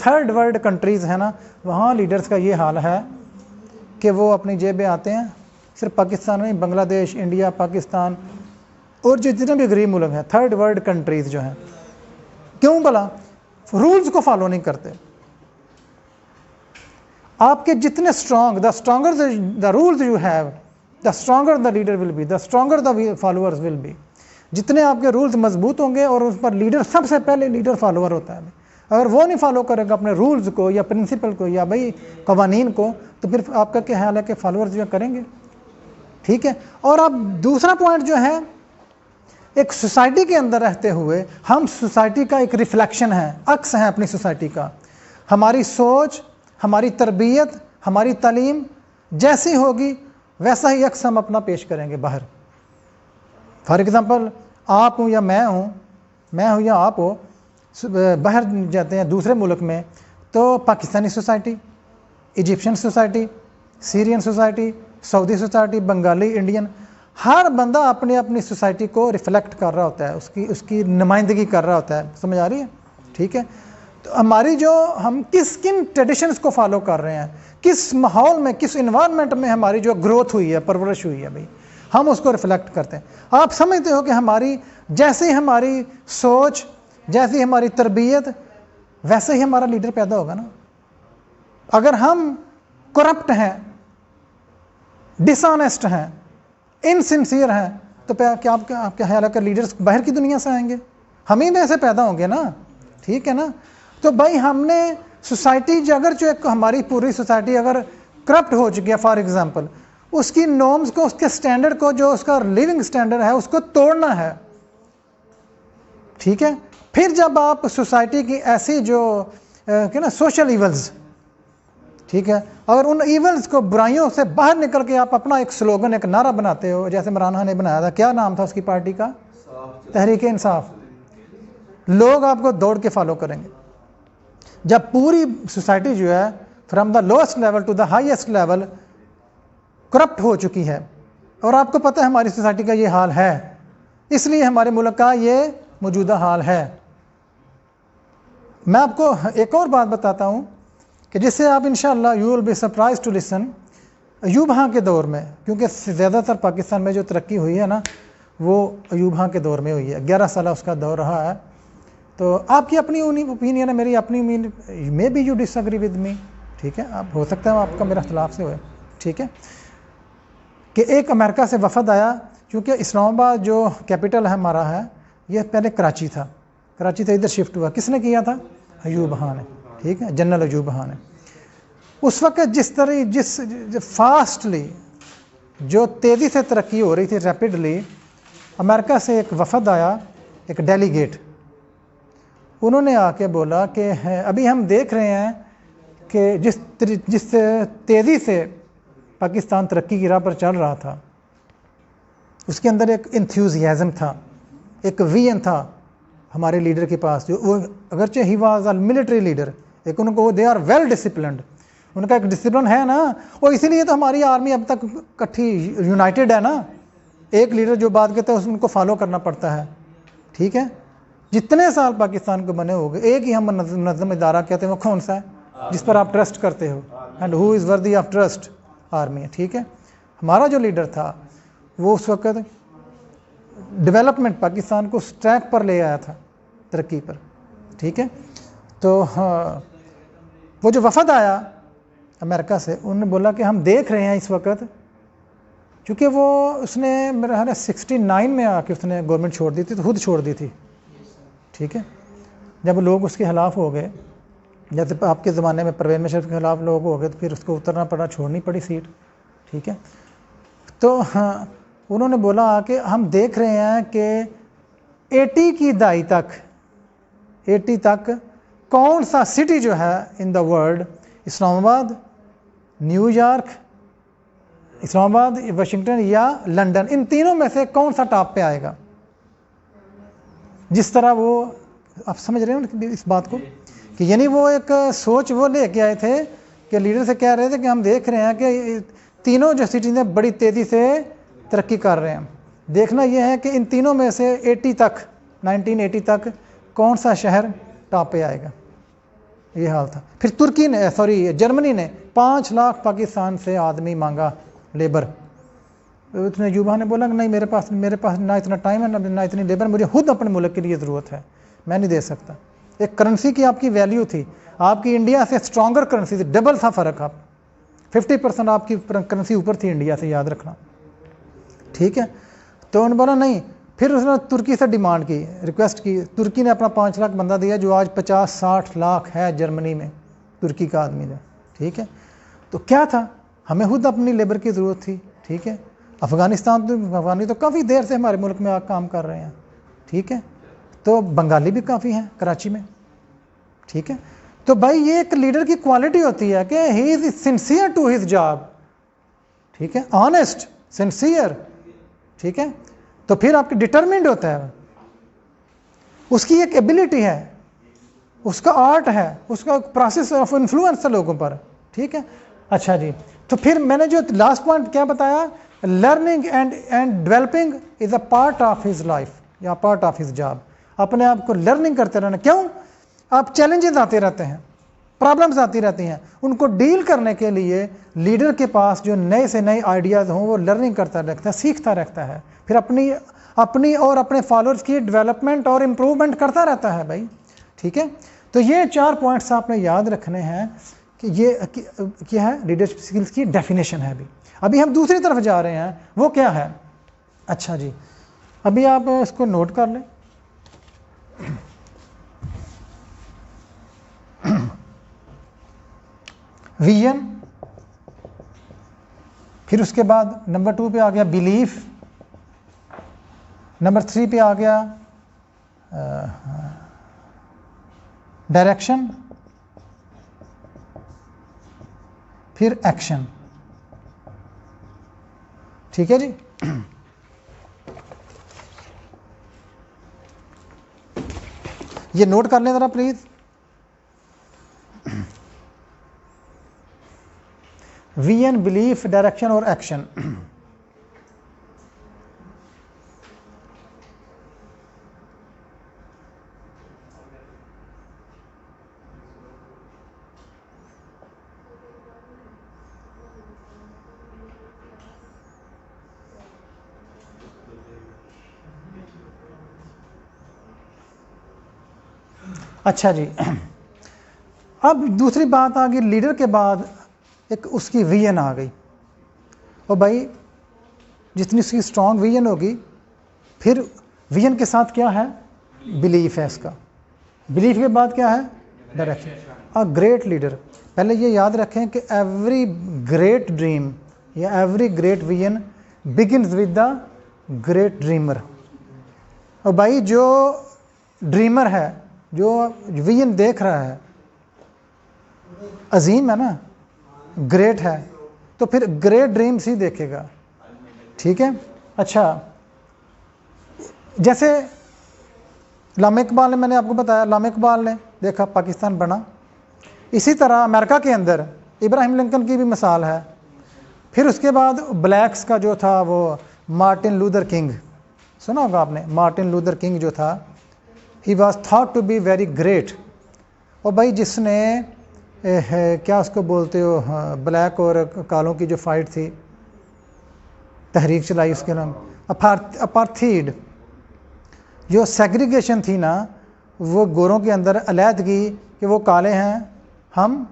Third world countries है ना, वहाँ लीडर्स का ये हाल है कि वो अपनी जेबें आते हैं, सिर्फ पाकिस्तान में, बांग्लादेश, इंडिया, पाकिस्तान और जो जितने भी गरीब मुल्क हैं, थर्ड वर्ल्ड कंट्रीज़ जो हैं, क्यों भला? रूल्स को फॉलो नहीं करते। आपके जितने strong, the stronger the rules you have, the stronger the leader will be, the stronger the followers will be. जितने आपके रूल्स मजबूत होंगे और उस पर लीडर, सबसे पहले लीडर फॉलोअर होता है। अगर वो नहीं फॉलो करेगा अपने रूल्स को या प्रिंसिपल को या भाई कवानीन को, तो फिर आपका क्या हाल है कि फॉलोअर्स जो करेंगे। ठीक है। और अब दूसरा पॉइंट जो है, एक सोसाइटी के अंदर रहते हुए हम सोसाइटी का एक रिफ्लेक्शन है, अक्स है अपनी सोसाइटी का। हमारी सोच, हमारी तरबियत, हमारी तालीम जैसी होगी वैसा ही अक्स हम अपना पेश करेंगे बाहर। फॉर एग्ज़ाम्पल, आप हूँ या मैं हूँ या आप हो, बाहर जाते हैं दूसरे मुल्क में, तो Pakistani society, Egyptian society, Syrian society, Saudi society, Bengali, Indian, हर बंदा अपनी अपनी सोसाइटी को रिफ्लेक्ट कर रहा होता है, उसकी नुमाइंदगी कर रहा होता है। समझ आ रही है? ठीक है। तो हमारी जो हम किन ट्रेडिशंस को फॉलो कर रहे हैं, किस माहौल में, किस इन्वायरमेंट में हमारी जो ग्रोथ हुई है, परवरिश हुई है भाई, हम उसको रिफ्लेक्ट करते हैं। आप समझते हो कि हमारी जैसे हमारी सोच, जैसी हमारी तरबियत, वैसे ही हमारा लीडर पैदा होगा ना। अगर हम करप्ट हैं, डिसऑनेस्ट हैं, इनसिंसियर हैं, तो क्या आपके ख्याल है कि लीडर्स बाहर की दुनिया से आएंगे? हम ही में से पैदा होंगे ना। ठीक है ना। तो भाई हमने सोसाइटी, अगर जो एक हमारी पूरी सोसाइटी अगर करप्ट हो चुकी है, फॉर एग्जांपल, उसकी नॉर्म्स को, उसके स्टैंडर्ड को, जो उसका लिविंग स्टैंडर्ड है, उसको तोड़ना है। ठीक है। फिर जब आप सोसाइटी की ऐसी जो क्या ना सोशल इवल्स, ठीक है, अगर उन इवल्स को, बुराइयों से बाहर निकल के आप अपना एक स्लोगन, एक नारा बनाते हो, जैसे इमरान खान ने बनाया था, क्या नाम था उसकी पार्टी का? तहरीक इंसाफ। लोग आपको दौड़ के फॉलो करेंगे। जब पूरी सोसाइटी जो है from the lowest level to the highest level corrupt हो चुकी है, और आपको पता है हमारी सोसाइटी का ये हाल है, इसलिए हमारे मुल्क का ये मौजूदा हाल है। मैं आपको एक और बात बताता हूँ कि जिससे आप इंशाअल्लाह you will be surprise to listen. Ayub Khan के दौर में, क्योंकि ज़्यादातर पाकिस्तान में जो तरक्की हुई है ना, वो अयूब खां के दौर में हुई है। 11 साल उसका दौर रहा है। तो आपकी अपनी ओपिनियन है, मेरी अपनी opinion, may be you disagree with me. ठीक है, आप हो सकता है आपका मेरा इख्तिलाफ से हो। ठीक है। कि एक अमेरिका से वफद आया, क्योंकि इस्लामाबाद जो कैपिटल है हमारा है, ये पहले कराची था। कराची से इधर शिफ्ट हुआ। किसने किया था? अयूब खान ने। ठीक है, जनरल अयूब खान ने। उस वक्त जिस फास्टली, जो तेज़ी से तरक्की हो रही थी, रैपिडली, अमेरिका से एक वफद आया, एक डेलीगेट। उन्होंने आके बोला कि अभी हम देख रहे हैं कि जिस तेज़ी से पाकिस्तान तरक्की की राह पर चल रहा था, उसके अंदर एक इंथ्यूजियाज़म था, एक विजन था हमारे लीडर के पास, जो वो अगरचे he was a military leader, एक उनको दे आर वेल डिसिप्लिन्ड, उनका एक डिसिप्लिन है ना, और इसीलिए तो हमारी आर्मी अब तक इकट्ठी यूनाइटेड है ना। एक लीडर जो बात कहता है उनको फॉलो करना पड़ता है। ठीक है। जितने साल पाकिस्तान को बने हो गए, एक ही हम मुनज़्ज़म इदारा कहते हैं, वो कौन सा है? जिस पर आप ट्रस्ट करते हो, and who is worthy of trust? Army है। ठीक है। हमारा जो लीडर था वो उस वक्त डेवलपमेंट, पाकिस्तान को उस ट्रैक पर ले आया था, तरक्की पर। ठीक है। तो हाँ, वो जो वफद आया अमेरिका से, उन्होंने बोला कि हम देख रहे हैं इस वक्त, क्योंकि वो उसने मेरा ख्याल है 69 में आके उसने गवर्नमेंट छोड़ दी थी, तो खुद छोड़ दी थी। ठीक है। जब लोग उसके खिलाफ हो गए, जैसे आपके ज़माने में परवेज़ मुशर्रफ के खिलाफ लोग हो गए, तो फिर उसको उतरना पड़ा, छोड़नी पड़ी सीट। ठीक है। तो हाँ, उन्होंने बोला कि हम देख रहे हैं कि 80 की दहाई तक, 80 तक कौन सा सिटी जो है in the world, Islamabad, New York, Islamabad, Washington या लंदन, इन तीनों में से कौन सा टॉप पे आएगा। जिस तरह वो, आप समझ रहे हो इस बात को, कि यानी वो एक सोच वो लेके आए थे कि लीडर से कह रहे थे कि हम देख रहे हैं कि तीनों जो सिटीज़ हैं बड़ी तेज़ी से तरक्की कर रहे हैं, देखना यह है कि इन तीनों में से 80 तक, 1980 तक कौन सा शहर टॉप पे आएगा। ये हाल था। फिर तुर्की ने जर्मनी ने 5 लाख पाकिस्तान से आदमी मांगा लेबर। उसने युवा ने बोला कि नहीं, मेरे पास ना इतना टाइम है ना इतनी लेबर, मुझे खुद अपने मुल्क के लिए ज़रूरत है, मैं नहीं दे सकता। एक करेंसी की आपकी वैल्यू थी, आपकी इंडिया से स्ट्रॉन्गर करेंसी थी, डबल था फ़र्क। आप 50% आपकी करेंसी ऊपर थी इंडिया से, याद रखना, ठीक है। तो उन्होंने बोला नहीं। फिर उसने तुर्की से डिमांड की, रिक्वेस्ट की। तुर्की ने अपना 5 लाख बंदा दिया, जो आज 50-60 लाख है जर्मनी में, तुर्की का आदमी ने, ठीक है। तो क्या था, हमें खुद अपनी लेबर की ज़रूरत थी, ठीक है। अफ़गानी तो काफ़ी देर से हमारे मुल्क में काम कर रहे हैं, ठीक है। तो बंगाली भी काफ़ी हैं कराची में, ठीक है। तो भाई ये एक लीडर की क्वालिटी होती है कि he is sincere to his job, ठीक है, ऑनेस्ट, सिंसियर, ठीक है। तो फिर आपके डिटरमिन्ड होता है, उसकी एक एबिलिटी है, उसका आर्ट है, उसका प्रोसेस ऑफ इन्फ्लुएंस है लोगों पर, ठीक है। अच्छा जी, तो फिर मैंने जो लास्ट पॉइंट क्या बताया, learning and developing is a part of his life या पार्ट ऑफ हिज जॉब। अपने आप को लर्निंग करते रहना। क्यों? आप चैलेंजेस आते रहते हैं, प्रॉब्लम्स आती रहती हैं, उनको डील करने के लिए लीडर के पास जो नए से नए आइडियाज़ हों वो लर्निंग करता रहता है, सीखता रहता है, फिर अपनी और अपने फॉलोअर्स की डेवलपमेंट और इम्प्रूवमेंट करता रहता है भाई, ठीक है। तो ये 4 पॉइंट्स आपने याद रखने हैं कि ये क्या है, लीडरशिप स्किल्स की डेफिनेशन है। अभी हम दूसरी तरफ जा रहे हैं, वो क्या है। अच्छा जी, अभी आप इसको नोट कर लें। विजन, फिर उसके बाद नंबर 2 पे आ गया बिलीफ, नंबर 3 पे आ गया डायरेक्शन, फिर एक्शन, ठीक है जी। ये नोट कर लें ज़रा प्लीज़। विजन, बिलीफ, डायरेक्शन और एक्शन। अच्छा जी, अब दूसरी बात आ गई, लीडर के बाद एक उसकी विजन आ गई। और भाई जितनी उसकी स्ट्रॉन्ग विजन होगी, फिर विजन के साथ क्या है, बिलीफ है इसका, बिलीफ के बाद क्या है, डायरेक्शन। अ ग्रेट लीडर, पहले ये याद रखें कि एवरी ग्रेट ड्रीम या every great vision begins with the great dreamer. और भाई जो ड्रीमर है, जो विजन देख रहा है, अजीम है ना, ग्रेट है, तो फिर ग्रेट ड्रीम्स ही देखेगा, ठीक है। अच्छा, जैसे लामा इकबाल ने, मैंने आपको बताया, लामा इकबाल ने देखा पाकिस्तान बना, इसी तरह अमेरिका के अंदर इब्राहिम लिंकन की भी मिसाल है। फिर उसके बाद ब्लैक्स का जो था वो मार्टिन लूथर किंग, सुना होगा आपने, मार्टिन लूथर किंग जो था, he was thought to be very great. और भाई जिसने क्या उसको बोलते हो, ब्लैक और कालों की जो फाइट थी, तहरीक चलाई, उसके नाम अपार्थीड, जो सेग्रीगेशन थी ना, वो गोरों के अंदर अलहदगी कि वो काले हैं, हम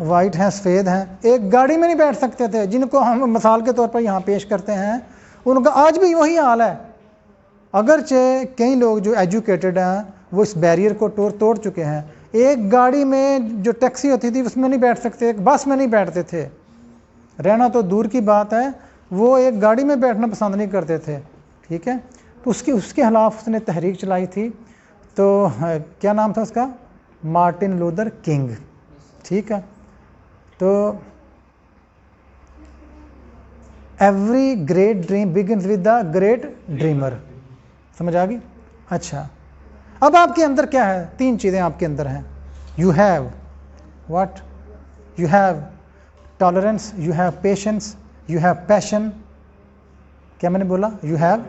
वाइट हैं, सफ़ेद हैं, एक गाड़ी में नहीं बैठ सकते थे, जिनको हम मिसाल के तौर पर यहाँ पेश करते हैं, उनका आज भी वही हाल है। अगरचे कई लोग जो एजुकेटेड हैं वो इस बैरियर को तोड़ चुके हैं। एक गाड़ी में जो टैक्सी होती थी उसमें नहीं बैठ सकते, एक बस में नहीं बैठते थे, रहना तो दूर की बात है, वो एक गाड़ी में बैठना पसंद नहीं करते थे, ठीक है। तो उसके खिलाफ उसने तहरीक चलाई थी। तो क्या नाम था उसका, मार्टिन लूथर किंग, ठीक है। तो every great dream begins with the great dreamer, समझ आ गई। अच्छा, अब आपके अंदर क्या है, 3 चीज़ें आपके अंदर हैं। You have what, you have tolerance, you have patience, you have passion. क्या मैंने बोला, you have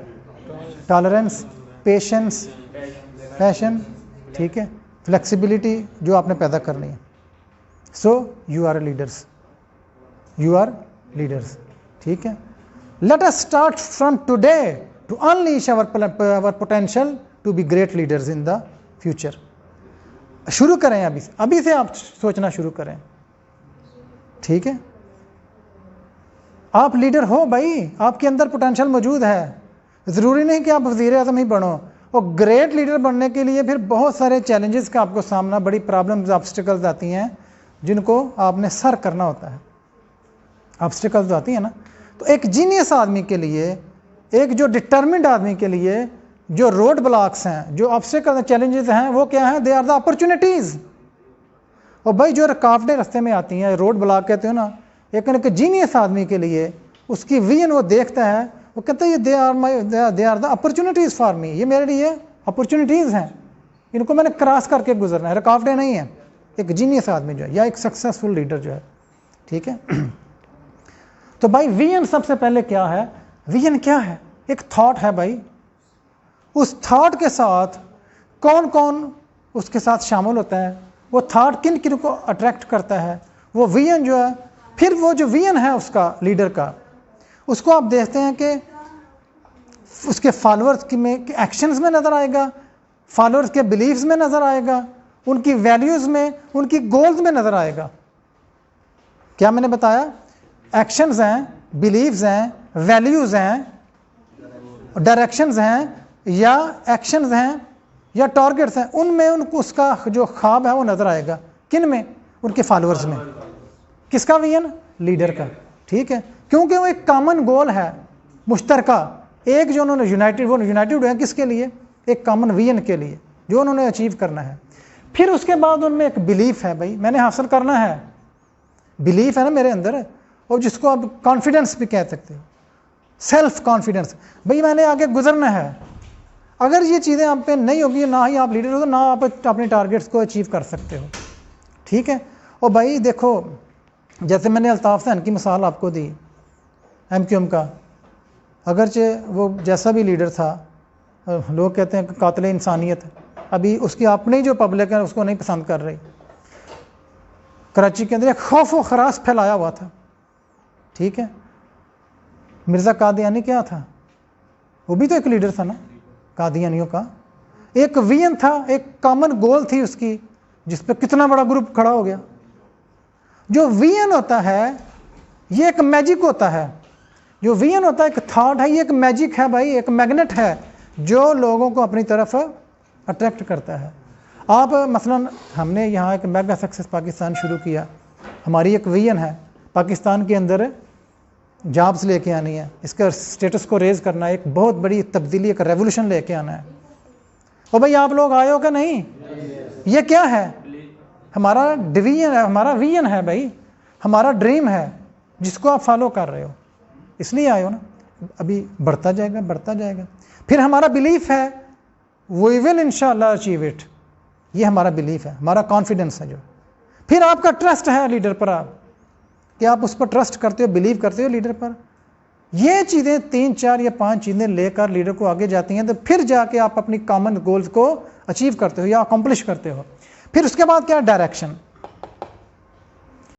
tolerance, patience, passion, ठीक है, फ्लेक्सिबिलिटी जो आपने पैदा करनी है। So you are leaders, you are leaders. ठीक है, let us start from today to unleash our potential to be great leaders in the future. शुरू करें अभी से आप सोचना शुरू करें। ठीक है, आप लीडर हो भाई, आपके अंदर पोटेंशियल मौजूद है। ज़रूरी नहीं कि आप वज़ीर आज़म ही बनो। और ग्रेट लीडर बनने के लिए फिर बहुत सारे चैलेंजेस का आपको सामना, बड़ी प्रॉब्लम्स, ऑब्स्टिकल्स आती हैं जिनको आपने सर करना होता है। ऑब्स्टिकल्स आती हैं ना, तो एक जीनियस आदमी के लिए, एक जो डिटर्मिन्ड आदमी के लिए जो रोड ब्लॉक्स हैं, जो ऑब्स्टिकल चैलेंजेस हैं, वो क्या हैं? They are the opportunities. और भाई जो रुकावटें रास्ते में आती हैं, रोड ब्लॉक कहते हो ना, एक जीनियस आदमी के लिए उसकी विजन वो देखता है, वो कहता है ये they are the opportunities for me, ये मेरे लिए अपॉर्चुनिटीज़ हैं, इनको मैंने क्रॉस करके गुजरना है, रुकावटें नहीं हैं। एक जीनियस आदमी जो है या एक सक्सेसफुल लीडर जो है। ठीक है, तो भाई विजन सबसे पहले क्या है? विजन क्या है? एक थॉट है भाई। उस थॉट के साथ कौन कौन उसके साथ शामिल होता है, वो थॉट किन किन को अट्रैक्ट करता है, वो विजन जो है। फिर वो जो विजन है उसका, लीडर का, उसको आप देखते हैं कि उसके फॉलोअर्स की में एक्शंस में नज़र आएगा, फॉलोअर्स के बिलीव्स में नज़र आएगा, उनकी वैल्यूज़ में, उनकी गोल्स में नज़र आएगा। क्या मैंने बताया? एक्शंस हैं, बिलीव्स हैं, वैल्यूज़ हैं, डायरेक्शंस हैं, या एक्शंस हैं या टारगेट्स हैं, उनमें उनको उसका जो ख्वाब है वो नज़र आएगा। किन में? उनके फॉलोअर्स में। किसका विजन? लीडर का। ठीक है, क्योंकि वो एक कॉमन गोल है, मुश्तरका, एक जो उन्होंने यूनाइटेड हुए हैं किसके लिए? एक कॉमन विजन के लिए जो उन्होंने अचीव करना है। फिर उसके बाद उनमें एक बिलीफ है, भाई मैंने हासिल करना है, बिलीफ है ना मेरे अंदर, और जिसको आप कॉन्फिडेंस भी कह सकते हो, सेल्फ कॉन्फिडेंस, भाई मैंने आगे गुजरना है। अगर ये चीज़ें आप पे नहीं होगी, ना ही आप लीडर हो, ना आप अपने टारगेट्स को अचीव कर सकते हो। ठीक है, और भाई देखो, जैसे मैंने अल्ताफ़ सहन की मिसाल आपको दी, MQM का, अगरचे वो जैसा भी लीडर था, लोग कहते हैं कि कातिल इंसानियत, अभी उसकी अपनी जो पब्लिक है उसको नहीं पसंद कर रही। कराची के अंदर एक खौफ व खराश फैलाया हुआ था। ठीक है, मिर्ज़ा कादियानी क्या था? वो भी तो एक लीडर था ना, कादियानियों का एक विजन था, एक कॉमन गोल थी उसकी, जिस पे कितना बड़ा ग्रुप खड़ा हो गया। जो विजन होता है ये एक मैजिक होता है, जो विजन होता है एक थॉट है, ये एक मैजिक है भाई, एक मैग्नेट है जो लोगों को अपनी तरफ अट्रैक्ट करता है। आप मसलन हमने यहाँ एक मेगा सक्सेस पाकिस्तान शुरू किया, हमारी एक विजन है पाकिस्तान के अंदर जॉब्स लेके आनी है, इसका स्टेटस को रेज़ करना है, एक बहुत बड़ी तब्दीली, एक रेवोल्यूशन लेके आना है। और भाई आप लोग आए हो क्या? नहीं, ये क्या है? हमारा डिवीजन है, हमारा विजन है भाई, हमारा ड्रीम है जिसको आप फॉलो कर रहे हो, इसलिए आए हो ना। अभी बढ़ता जाएगा, बढ़ता जाएगा। फिर हमारा बिलीफ है, वी विल इंशाअल्लाह अचीव इट, ये हमारा बिलीफ है, हमारा कॉन्फिडेंस है जो। फिर आपका ट्रस्ट है लीडर पर, आप कि आप उस पर ट्रस्ट करते हो, बिलीव करते हो लीडर पर। ये चीज़ें 3, 4 या 5 चीज़ें लेकर लीडर को आगे जाती हैं, तो फिर जाके आप अपनी कॉमन गोल्स को अचीव करते हो या अकम्प्लिश करते हो। फिर उसके बाद क्या? डायरेक्शन।